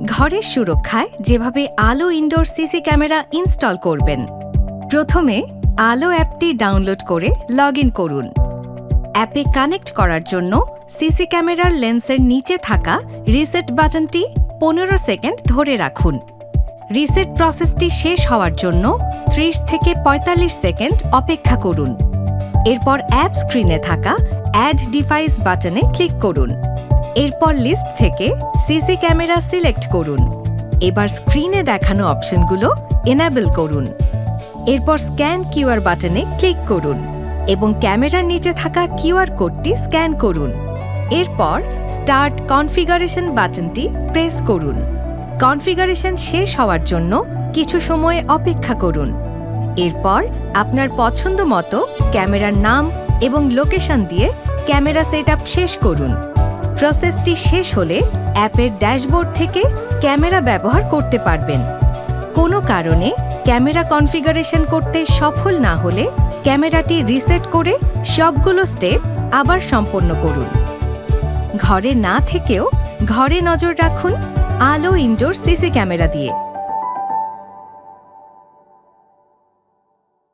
ঘরের সুরক্ষায় যেভাবে আলো ইনডোর সিসি ক্যামেরা ইনস্টল করবেন। প্রথমে আলো অ্যাপটি ডাউনলোড করে লগ ইন করুন। অ্যাপে কানেক্ট করার জন্য সিসি ক্যামেরার লেন্সের নিচে থাকা রিসেট বাটনটি 15 সেকেন্ড ধরে রাখুন। রিসেট প্রসেসটি শেষ হওয়ার জন্য 30 থেকে 45 সেকেন্ড অপেক্ষা করুন। এরপর অ্যাপ স্ক্রিনে থাকা অ্যাড ডিভাইস বাটনে ক্লিক করুন। এরপর লিস্ট থেকে সিসি ক্যামেরা সিলেক্ট করুন। এবার স্ক্রিনে দেখানো অপশনগুলো এনেবল করুন। এরপর স্ক্যান কিউআর বাটনে ক্লিক করুন এবং ক্যামেরার নিচে থাকা কিউআর কোডটি স্ক্যান করুন। এরপর স্টার্ট কনফিগারেশন বাটনটি প্রেস করুন। কনফিগারেশন শেষ হওয়ার জন্য কিছু সময় অপেক্ষা করুন। এরপর আপনার পছন্দ মতো ক্যামেরার নাম এবং লোকেশন দিয়ে ক্যামেরা সেটআপ শেষ করুন। প্রসেসটি শেষ হলে অ্যাপের ড্যাশবোর্ড থেকে ক্যামেরা ব্যবহার করতে পারবেন। কোনো কারণে ক্যামেরা কনফিগারেশন করতে সফল না হলে ক্যামেরাটি রিসেট করে সবগুলো স্টেপ আবার সম্পন্ন করুন। ঘরে না থেকেও ঘরে নজর রাখুন আলো ইনডোর সিসি ক্যামেরা দিয়ে।